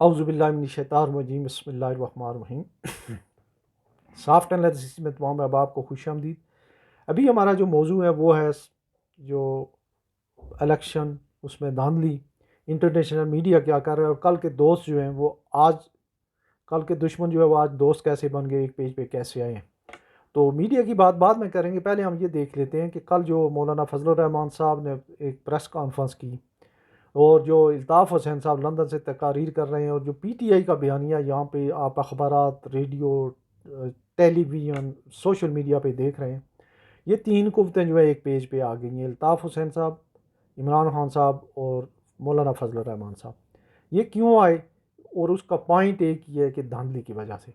اعوذ باللہ من الشیطان الرجیم، بسم اللہ الرحمن الرحیم۔ سافٹ انالیسس میں تمام احباب کو خوش آمدید۔ ابھی ہمارا جو موضوع ہے وہ ہے جو الیکشن، اس میں دھاندلی، انٹرنیشنل میڈیا کیا کر رہا ہے، اور کل کے دوست جو ہیں وہ آج، کل کے دشمن جو ہے وہ آج دوست کیسے بن گئے، ایک پیج پہ کیسے آئے ہیں۔ تو میڈیا کی بات بعد میں کریں گے، پہلے ہم یہ دیکھ لیتے ہیں کہ کل جو مولانا فضل الرحمان صاحب نے ایک پریس کانفرنس کی، اور جو الطاف حسین صاحب لندن سے تقاریر کر رہے ہیں، اور جو پی ٹی آئی کا بیانیہ یہاں پہ آپ اخبارات، ریڈیو، ٹیلی ویژن، سوشل میڈیا پہ دیکھ رہے ہیں، یہ تین قوتیں جو ہے ایک پیج پہ آ گئی ہیں، الطاف حسین صاحب، عمران خان صاحب اور مولانا فضل الرحمان صاحب۔ یہ کیوں آئے؟ اور اس کا پوائنٹ ایک یہ ہے کہ دھاندلی کی وجہ سے،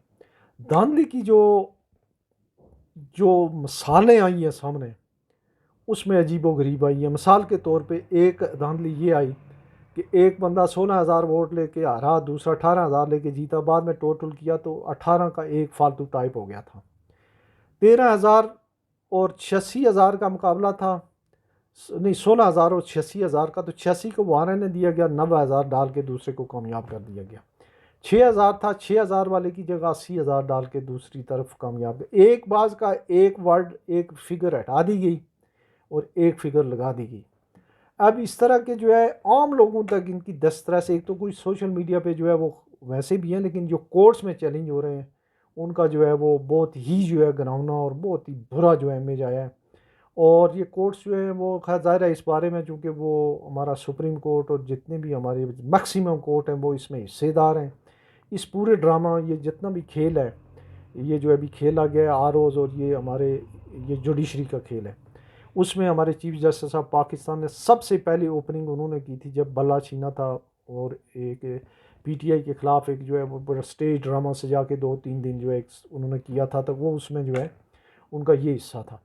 دھاندلی کی جو مثالیں آئی ہیں سامنے، اس میں عجیب و غریب آئی ہے۔ مثال کے طور پہ ایک دھاندلی یہ آئی کہ ایک بندہ 16,000 ووٹ لے کے ہارا، دوسرا 18,000 لے کے جیتا، بعد میں ٹوٹل کیا تو 18 کا ایک فالتو ٹائپ ہو گیا تھا۔ 13,000 اور 86,000 کا مقابلہ تھا، نہیں 16,000 اور 86,000 کا، تو 86 کو وارن نے دیا گیا، 90,000 ڈال کے دوسرے کو کامیاب کر دیا گیا۔ 6,000 تھا، 6,000 والے کی جگہ 80,000 ڈال کے دوسری طرف کامیاب گیا۔ ایک باز کا ایک ورڈ، ایک فگر ہٹا دی گئی اور ایک فگر لگا دی گئی۔ اب اس طرح کے جو ہے عام لوگوں تک ان کی دسترس، ایک تو کوئی سوشل میڈیا پہ جو ہے وہ ویسے بھی ہیں، لیکن جو کورٹس میں چیلنج ہو رہے ہیں ان کا جو ہے وہ بہت ہی جو ہے گناؤنا اور بہت ہی برا جو ہے امیج آیا ہے۔ اور یہ کورٹس جو ہیں وہ خیر ظاہر ہے اس بارے میں، چونکہ وہ ہمارا سپریم کورٹ اور جتنے بھی ہمارے میکسیمم کورٹ ہیں وہ اس میں حصے دار ہیں۔ اس پورے ڈرامہ، یہ جتنا بھی کھیل ہے، یہ جو ابھی کھیلا گیا ہے آر اوز، اور یہ ہمارے یہ جوڈیشری کا کھیل ہے، اس میں ہمارے چیف جسٹس صاحب پاکستان نے سب سے پہلی اوپننگ انہوں نے کی تھی جب بلا چھینا تھا، اور ایک پی ٹی آئی کے خلاف ایک جو ہے وہ بڑا اسٹیج ڈرامہ سجا کے 2-3 دن جو ہے انہوں نے کیا تھا، تو وہ اس میں جو ہے ان کا یہ حصہ تھا۔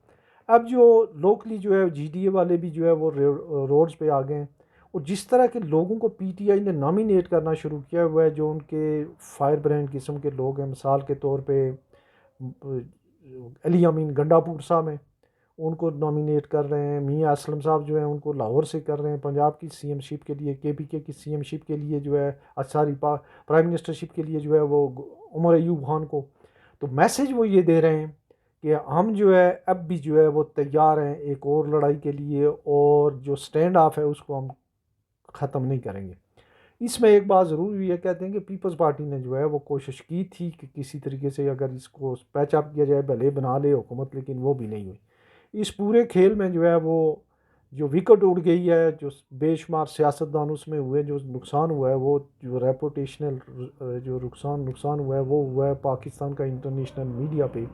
اب جو لوکلی جو ہے جی ڈی اے والے بھی جو ہے وہ روڈز پہ آ گئے ہیں، اور جس طرح کے لوگوں کو پی ٹی آئی نے نامینیٹ کرنا شروع کیا ہوا ہے، جو ان کے فائر برینڈ قسم کے لوگ ہیں، مثال کے طور پہ علی امین گنڈا پور صاحب ہیں، ان کو نامینیٹ کر رہے ہیں۔ میاں اسلم صاحب جو ہیں ان کو لاہور سے کر رہے ہیں، پنجاب کی سی ایم شپ کے لیے، کے پی کے کی سی ایم شپ کے لیے جو ہے ساری پرائم منسٹر شپ کے لیے جو ہے وہ عمر ایوب خان کو۔ تو میسج وہ یہ دے رہے ہیں کہ ہم جو ہے اب بھی جو ہے وہ تیار ہیں ایک اور لڑائی کے لیے، اور جو سٹینڈ آف ہے اس کو ہم ختم نہیں کریں گے۔ اس میں ایک بات ضرور ہوئی ہے، کہتے ہیں کہ پیپلز پارٹی نے جو ہے وہ کوشش کی تھی کہ کسی طریقے سے اگر اس کو پیچ اپ کیا جائے، بھلے بنا لے حکومت، لیکن وہ بھی نہیں ہوئی۔ اس پورے کھیل میں جو ہے وہ جو وکٹ اڑ گئی ہے، جو بے شمار سیاستدان اس میں ہوئے، جو نقصان ہوا ہے، وہ جو ریپوٹیشنل جو نقصان ہوا ہے وہ ہوا ہے پاکستان کا انٹرنیشنل میڈیا پہ۔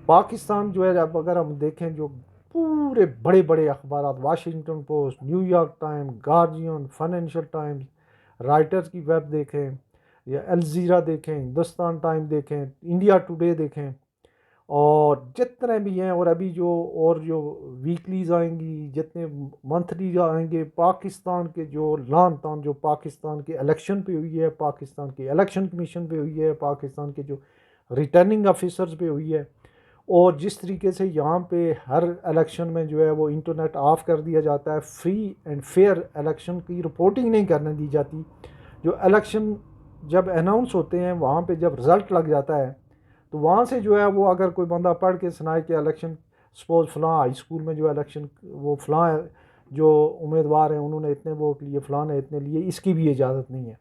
پاکستان جو ہے اب اگر ہم دیکھیں، جو پورے بڑے بڑے اخبارات، Washington post, new York time, guardian, financial Times, writers کی ویب دیکھیں، یا الجزیرہ دیکھیں، ہندوستان ٹائم دیکھیں، انڈیا ٹوڈے دیکھیں، اور جتنے بھی ہیں، اور ابھی جو ویکلیز آئیں گی، جتنے منتھلی آئیں گے، پاکستان کے جو لان تان جو پاکستان کے الیکشن پہ ہوئی ہے، پاکستان کے الیکشن کمیشن پہ ہوئی ہے، پاکستان کے جو ریٹرننگ آفیسرز پہ ہوئی ہے، اور جس طریقے سے یہاں پہ ہر الیکشن میں جو ہے وہ انٹرنیٹ آف کر دیا جاتا ہے، فری اینڈ فیئر الیکشن کی رپورٹنگ نہیں کرنے دی جاتی۔ جو الیکشن جب اناؤنس ہوتے ہیں، وہاں پہ جب رزلٹ لگ جاتا ہے، تو وہاں سے جو ہے وہ اگر کوئی بندہ پڑھ کے سنائے کہ الیکشن سپوز فلاں ہائی اسکول میں جو الیکشن وہ فلاں جو امیدوار ہیں انہوں نے اتنے ووٹ لیے، فلاں نے اتنے لیے، اس کی بھی اجازت نہیں ہے۔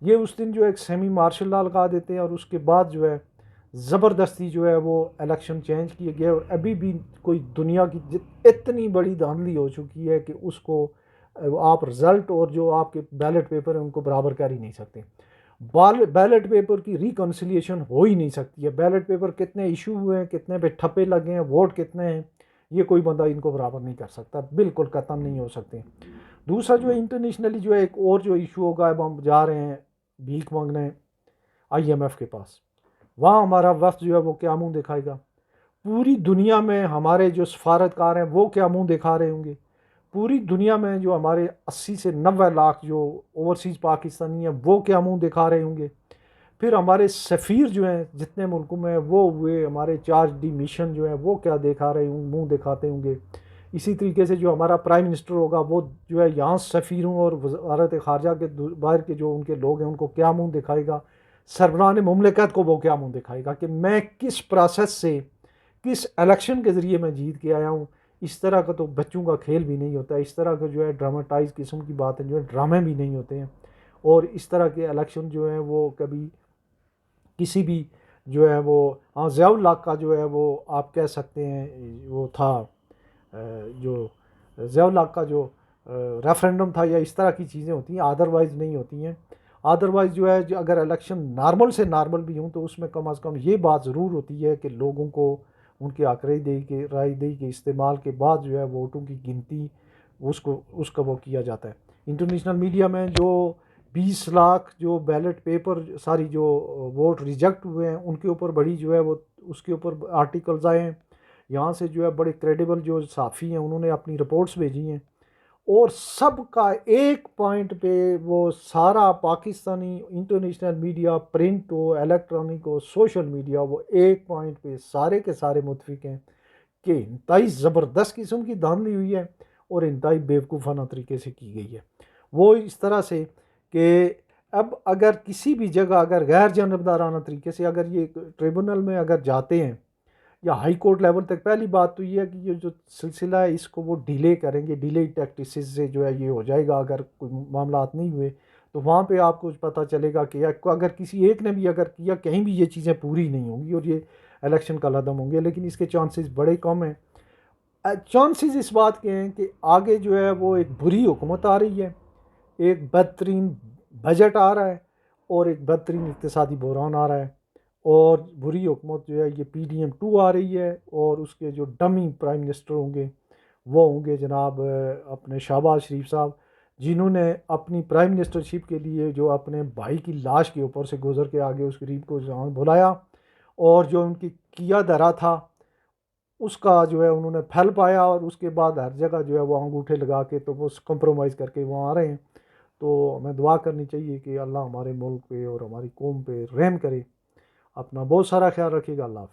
یہ اس دن جو ایک سیمی مارشل لا لگا دیتے ہیں، اور اس کے بعد جو ہے زبردستی جو ہے وہ الیکشن چینج کیے گئے، اور ابھی بھی کوئی دنیا کی اتنی بڑی دھاندلی ہو چکی ہے کہ اس کو آپ رزلٹ اور جو آپ کے بیلٹ پیپر ہیں ان کو برابر کر ہی نہیں سکتے۔ بیلٹ پیپر کی ریکنسیلیشن ہو ہی نہیں سکتی ہے۔ بیلٹ پیپر کتنے ایشو ہوئے ہیں، کتنے پہ ٹھپے لگے ہیں، ووٹ کتنے ہیں، یہ کوئی بندہ ان کو برابر نہیں کر سکتا، بالکل قطعا نہیں ہو سکتے۔ دوسرا جو انٹرنیشنلی جو ہے ایک اور جو ایشو ہوگا، اب ہم جا رہے ہیں بھیک مانگنے آئی ایم ایف کے پاس، وہاں ہمارا وفد جو ہے وہ کیا منہ دکھائے گا؟ پوری دنیا میں ہمارے جو سفارتکار ہیں وہ کیا منہ دکھا رہے ہوں گے؟ پوری دنیا میں جو ہمارے 80 سے 90 لاکھ جو اوورسیز پاکستانی ہیں وہ کیا منہ دکھا رہے ہوں گے؟ پھر ہمارے سفیر جو ہیں جتنے ملکوں میں وہ ہوئے، ہمارے چارج ڈی مشن جو ہیں وہ کیا دکھا رہے ہوں، منہ دکھاتے ہوں گے؟ اسی طریقے سے جو ہمارا پرائم منسٹر ہوگا وہ جو ہے یہاں سفیروں اور وزارت خارجہ کے باہر کے جو ان کے لوگ ہیں ان کو کیا منہ دکھائے گا، سربراہ مملکت کو وہ کیا منہ دکھائے گا کہ میں کس پروسیس سے، کس الیکشن کے ذریعے میں جیت کے آیا ہوں۔ اس طرح کا تو بچوں کا کھیل بھی نہیں ہوتا ہے، اس طرح کا جو ہے ڈراماٹائز قسم کی باتیں جو ہے ڈرامے بھی نہیں ہوتے ہیں، اور اس طرح کے الیکشن جو ہیں وہ کبھی کسی بھی جو ہے وہ، ہاں ضیاء الحق کا جو ہے وہ آپ کہہ سکتے ہیں وہ تھا جو ضیاء الحق کا جو ریفرینڈم تھا، یا اس طرح کی چیزیں ہوتی ہیں، ادروائز نہیں ہوتی ہیں۔ ادروائز جو ہے اگر الیکشن نارمل سے نارمل بھی ہوں تو اس میں کم از کم یہ بات ضرور ہوتی ہے کہ لوگوں کو ان کے حق رائے دہی کے استعمال کے بعد جو ہے ووٹوں کی گنتی اس کا وہ کیا جاتا ہے۔ انٹرنیشنل میڈیا میں جو 20 لاکھ جو بیلٹ پیپر ساری جو ووٹ ریجیکٹ ہوئے ہیں ان کے اوپر بڑی جو ہے وہ اس کے اوپر آرٹیکلز آئے ہیں، یہاں سے جو ہے بڑے کریڈیبل جو صحافی ہیں انہوں نے اپنی رپورٹس بھیجی ہیں، اور سب کا ایک پوائنٹ پہ وہ سارا پاکستانی انٹرنیشنل میڈیا، پرنٹ ہو، الیکٹرانک ہو، سوشل میڈیا، وہ ایک پوائنٹ پہ سارے کے سارے متفق ہیں کہ انتہائی زبردست قسم کی دھاندلی ہوئی ہے اور انتہائی بیوقوفانہ طریقے سے کی گئی ہے۔ وہ اس طرح سے کہ اب اگر کسی بھی جگہ اگر غیر جانبدارانہ طریقے سے اگر یہ ٹریبونل میں اگر جاتے ہیں یا ہائی کورٹ لیول تک، پہلی بات تو یہ ہے کہ یہ جو سلسلہ ہے اس کو وہ ڈیلے کریں گے، ڈیلے ٹیکٹسز سے جو ہے یہ ہو جائے گا۔ اگر کوئی معاملات نہیں ہوئے تو وہاں پہ آپ کو پتہ چلے گا کہ اگر کسی ایک نے بھی اگر کیا، کہیں بھی یہ چیزیں پوری نہیں ہوں گی اور یہ الیکشن کا لدم ہوں گے، لیکن اس کے چانسز بڑے کم ہیں۔ چانسز اس بات کے ہیں کہ آگے جو ہے وہ ایک بری حکومت آ رہی ہے، ایک بدترین بجٹ آ رہا ہے، اور ایک بدترین اقتصادی بحران آ رہا ہے، اور بری حکومت جو ہے یہ PDM-2 آ رہی ہے، اور اس کے جو ڈمی پرائم منسٹر ہوں گے وہ ہوں گے جناب اپنے شہباز شریف صاحب، جنہوں نے اپنی پرائم منسٹرشپ کے لیے جو اپنے بھائی کی لاش کے اوپر سے گزر کے آگے اس غریب کو جان بلایا، اور جو ان کی کیا دھرا تھا اس کا جو ہے انہوں نے پھل پایا، اور اس کے بعد ہر جگہ جو ہے وہ انگوٹھے لگا کے تو وہ کمپرومائز کر کے وہاں آ رہے ہیں۔ تو ہمیں دعا کرنی چاہیے کہ اللہ ہمارے ملک پہ اور ہماری قوم پہ رحم کرے۔ اپنا بہت سارا خیال رکھیے گا۔ اللہ حافظ۔